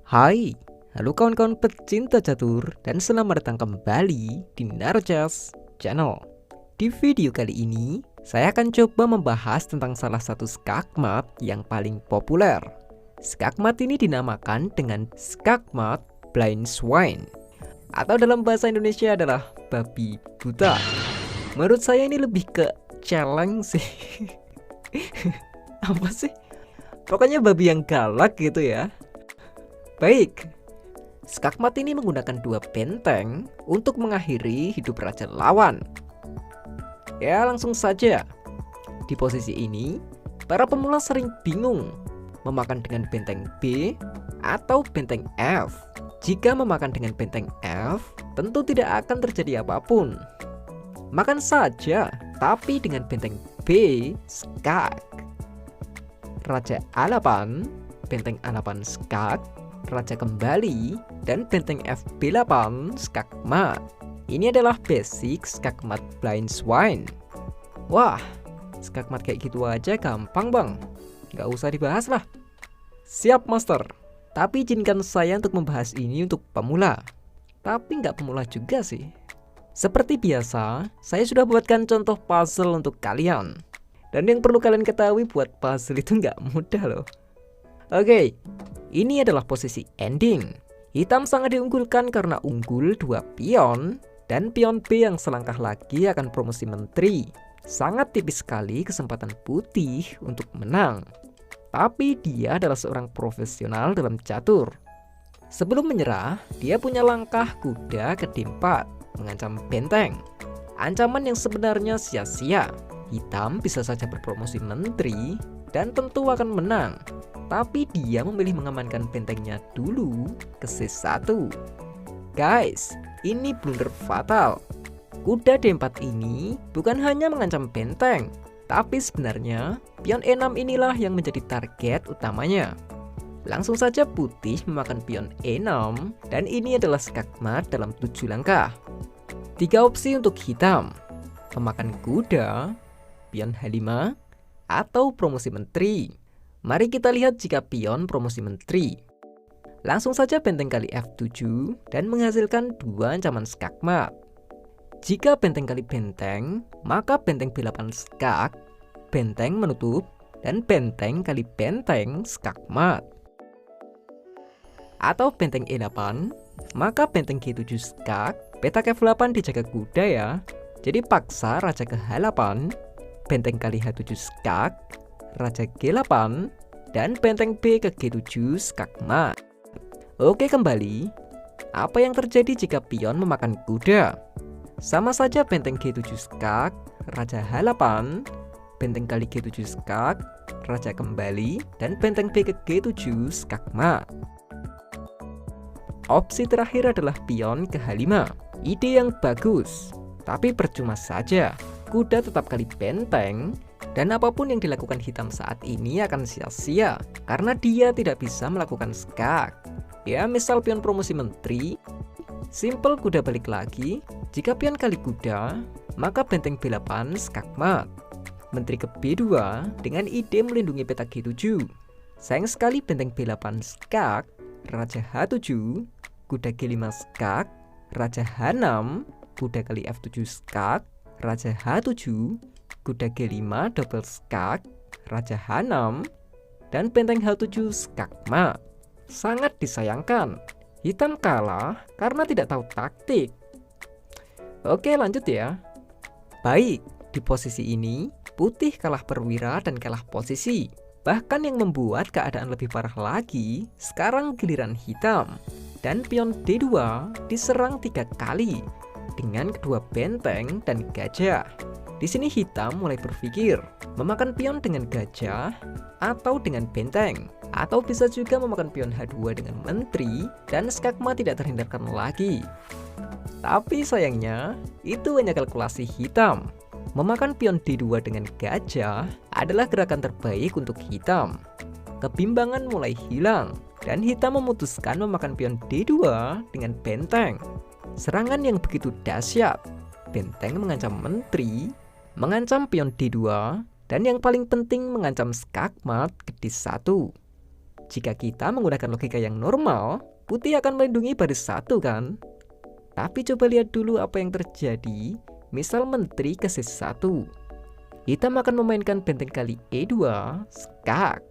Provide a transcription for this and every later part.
Hai, halo kawan-kawan pecinta catur dan selamat datang kembali di Narjas Channel. Di video kali ini, saya akan coba membahas tentang salah satu skakmat yang paling populer. Skakmat ini dinamakan dengan skakmat blind swine, atau dalam bahasa Indonesia adalah babi buta. Menurut saya ini lebih ke challenge sih. Apa sih? Pokoknya babi yang galak gitu ya. Baik, skakmat ini menggunakan dua benteng untuk mengakhiri hidup raja lawan. Ya, langsung saja. Di posisi ini, para pemula sering bingung memakan dengan benteng B atau benteng F. Jika memakan dengan benteng F, tentu tidak akan terjadi apapun. Makan saja, tapi dengan benteng B, skak. Raja A8, benteng A8 skak, raja kembali, dan benteng FB8 skakmat. Ini adalah basic skakmat blind swine. Wah, skakmat kayak gitu aja gampang bang, nggak usah dibahas lah. Siap master, tapi izinkan saya untuk membahas ini untuk pemula. Tapi nggak pemula juga sih. Seperti biasa, saya sudah buatkan contoh puzzle untuk kalian. Dan yang perlu kalian ketahui, buat puzzle itu nggak mudah loh. Oke, ini adalah posisi ending. Hitam sangat diunggulkan karena unggul 2 pion, dan pion B yang selangkah lagi akan promosi menteri. Sangat tipis sekali kesempatan putih untuk menang. Tapi dia adalah seorang profesional dalam catur. Sebelum menyerah, dia punya langkah kuda ke D4, mengancam benteng. Ancaman yang sebenarnya sia-sia. Hitam bisa saja berpromosi menteri dan tentu akan menang. Tapi dia memilih mengamankan bentengnya dulu ke C1. Guys, ini blunder fatal. Kuda D4 ini bukan hanya mengancam benteng, tapi sebenarnya pion E6 inilah yang menjadi target utamanya. Langsung saja putih memakan pion E6, dan ini adalah skakmat dalam 7 langkah. 3 opsi untuk hitam: memakan kuda, pion H5, atau promosi menteri. Mari kita lihat jika pion promosi menteri. Langsung saja benteng kali F7 dan menghasilkan 2 ancaman skakmat. Jika benteng kali benteng, maka benteng B8 skak, benteng menutup, dan benteng kali benteng skakmat. Atau benteng E8, maka benteng G7 skak, petak F8 dijaga kuda ya. Jadi paksa raja ke H8, benteng kali H7 skak, raja G8, dan benteng B ke G7 skakmat. Oke, kembali. Apa yang terjadi jika pion memakan kuda? Sama saja benteng G7 skak, raja H8, benteng kali G7 skak, raja kembali, dan benteng B ke G7 skakmat. Opsi terakhir adalah pion ke H5. Ide yang bagus, tapi percuma saja. Kuda tetap kali benteng, dan apapun yang dilakukan hitam saat ini akan sia-sia karena dia tidak bisa melakukan skak. Ya, misal pion promosi menteri, simple kuda balik lagi. Jika pion kali kuda, maka benteng B8 skakmat. Menteri ke B2 dengan ide melindungi petak G7. Sayang sekali benteng B8 skak, raja H7, kuda G5 skak, raja H6, kuda kali F7 skak, raja H7, kuda G5 double skak, raja H6, dan benteng H7 skakmat. Sangat disayangkan, hitam kalah karena tidak tahu taktik. Oke, lanjut ya. Baik, di posisi ini putih kalah perwira dan kalah posisi. Bahkan yang membuat keadaan lebih parah lagi, sekarang giliran hitam. Dan pion D2 diserang 3 kali dengan kedua benteng dan gajah. Di sini hitam mulai berpikir memakan pion dengan gajah atau dengan benteng, atau bisa juga memakan pion H2 dengan menteri, dan skakmat tidak terhindarkan lagi. Tapi sayangnya itu hanya kalkulasi hitam. Memakan pion D2 dengan gajah adalah gerakan terbaik untuk hitam. Kebimbangan mulai hilang, dan hitam memutuskan memakan pion D2 dengan benteng. Serangan yang begitu dahsyat. Benteng mengancam menteri, mengancam pion D2, dan yang paling penting mengancam skakmat ke D1. Jika kita menggunakan logika yang normal, putih akan melindungi baris 1 kan? Tapi coba lihat dulu apa yang terjadi. Misal menteri ke C1. Hitam akan memainkan benteng kali E2, skak.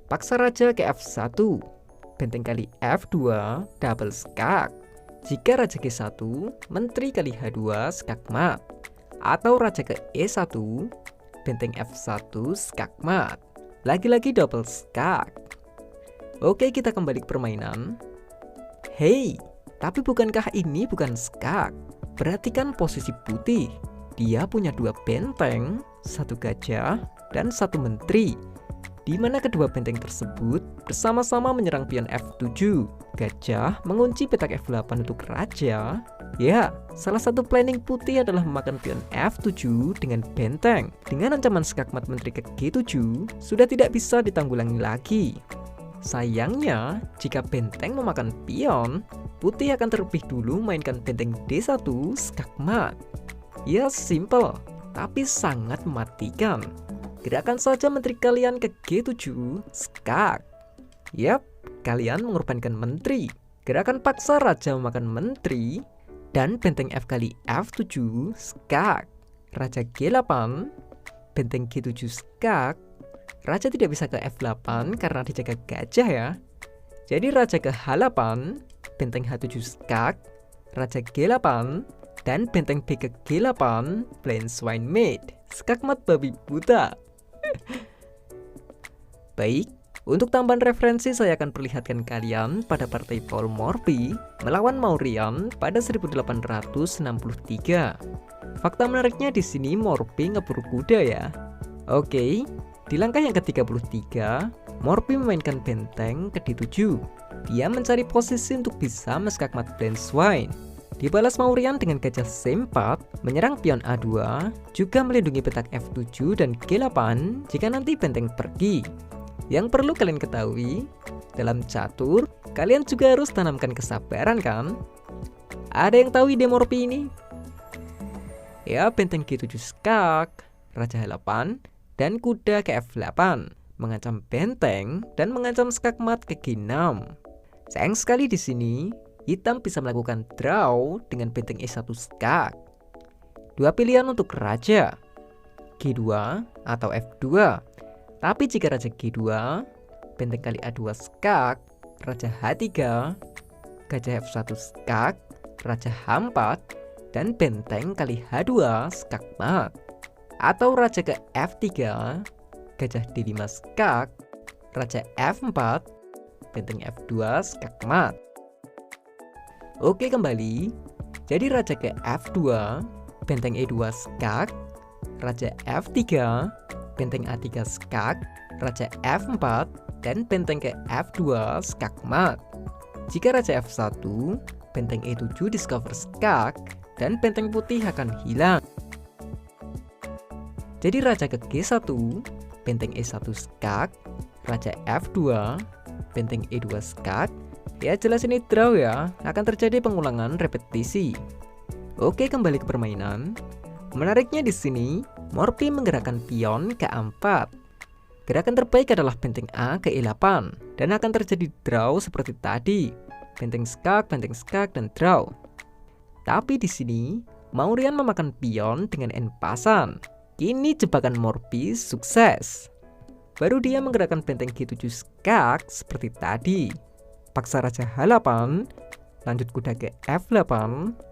Paksa raja ke F1. Benteng kali F2, double skak. Jika raja G1, menteri kali H2, skak mat. Atau raja ke E1, benteng F1, skak mat. Lagi-lagi double skak. Oke, kita kembali ke permainan. Hei, tapi bukankah ini bukan skak? Perhatikan posisi putih. Dia punya 2 benteng, 1 gajah, dan 1 menteri. Di mana kedua benteng tersebut bersama-sama menyerang pion F7. Gajah mengunci petak F8 untuk raja. Ya, salah satu planning putih adalah memakan pion F7 dengan benteng. Dengan ancaman skak mat menteri ke G7, sudah tidak bisa ditanggulangi lagi. Sayangnya, jika benteng memakan pion, putih akan terlebih dulu mainkan benteng D1 skak mat. Ya, simple, tapi sangat mematikan. Gerakan saja menteri kalian ke G7 skak. Yap, kalian mengorbankan menteri. Gerakan paksa raja memakan menteri dan benteng F kali F7 skak. Raja G8, benteng G7 skak. Raja tidak bisa ke F8 karena dijaga gajah ya. Jadi raja ke H8, benteng H7 skak, raja G8, dan benteng B ke G8, blind swine mate, skak mat babi buta. Baik, untuk tambahan referensi saya akan perlihatkan kalian pada partai Paul Morphy melawan Mauryan pada 1863. Fakta menariknya di sini Morphy ngeburu kuda ya. Oke. Di langkah yang ke-33, Morphy memainkan benteng ke D7. Dia mencari posisi untuk bisa meskak mat blind swine. Dibalas Mauryan dengan gajah C4, menyerang pion A2, juga melindungi petak F7 dan G8 jika nanti benteng pergi. Yang perlu kalian ketahui, dalam catur, kalian juga harus tanamkan kesabaran kan? Ada yang tahu ide Morphy ini? Ya, benteng G7 skak, raja H8, dan kuda ke F8, mengancam benteng dan mengancam skak mat ke G6. Sayang sekali di sini, hitam bisa melakukan draw dengan benteng E1 skak. 2 pilihan untuk raja, G2 atau F2. Tapi jika raja G2, benteng kali A2 skak, raja H3, gajah F1 skak, raja H4, dan benteng kali H2 skak mat. Atau raja ke F3, gajah D5 skak, raja F4, benteng F2 skak mat. Oke, kembali. Jadi raja ke F2, benteng E2 skak, raja F3, benteng A3 skak, raja F4, dan benteng ke F2 skak mat. Jika raja F1, benteng E7 discover skak, dan benteng putih akan hilang. Jadi raja ke G1, benteng E1 skak, raja F2, benteng E2 skak. Ya jelas ini draw ya, akan terjadi pengulangan repetisi. Oke, kembali ke permainan. Menariknya di sini, Morphy menggerakkan pion ke A4. Gerakan terbaik adalah benteng A ke E8 dan akan terjadi draw seperti tadi. Benteng skak, dan draw. Tapi di sini, Mauryan memakan pion dengan N pasan. Kini jebakan Morphy sukses. Baru dia menggerakkan benteng G7 skak seperti tadi. Paksa raja H8, lanjut kuda ke F8,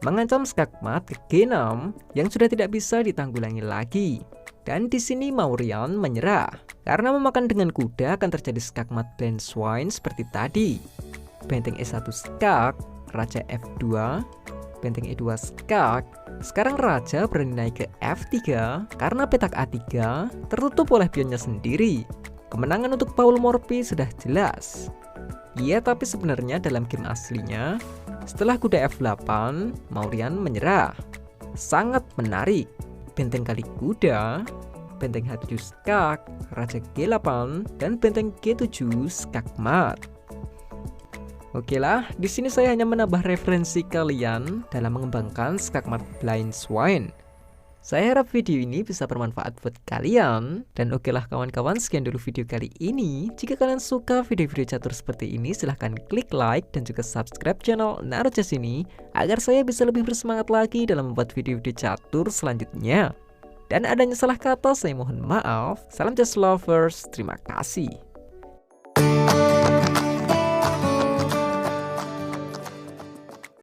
mengancam skak mat ke G6 yang sudah tidak bisa ditanggulangi lagi. Dan di sini Mauryan menyerah karena memakan dengan kuda akan terjadi skak mat blind swine seperti tadi. Benteng E1 skak, raja F2, benteng E2 skak. Sekarang raja berani naik ke F3 karena petak A3 tertutup oleh pionnya sendiri. Kemenangan untuk Paul Morphy sudah jelas. Iya, tapi sebenarnya dalam game aslinya, setelah kuda F8, Mauryan menyerah. Sangat menarik. Benteng kali kuda, benteng H7 skak, raja G8, dan benteng G7 skak mat. Oke lah, di sini saya hanya menambah referensi kalian dalam mengembangkan skak mat blind swine. Saya harap video ini bisa bermanfaat buat kalian. Dan oke lah kawan-kawan, sekian dulu video kali ini. Jika kalian suka video-video catur seperti ini, silahkan klik like dan juga subscribe channel Naruchess ini agar saya bisa lebih bersemangat lagi dalam membuat video-video catur selanjutnya. Dan adanya salah kata, saya mohon maaf. Salam chess lovers, terima kasih.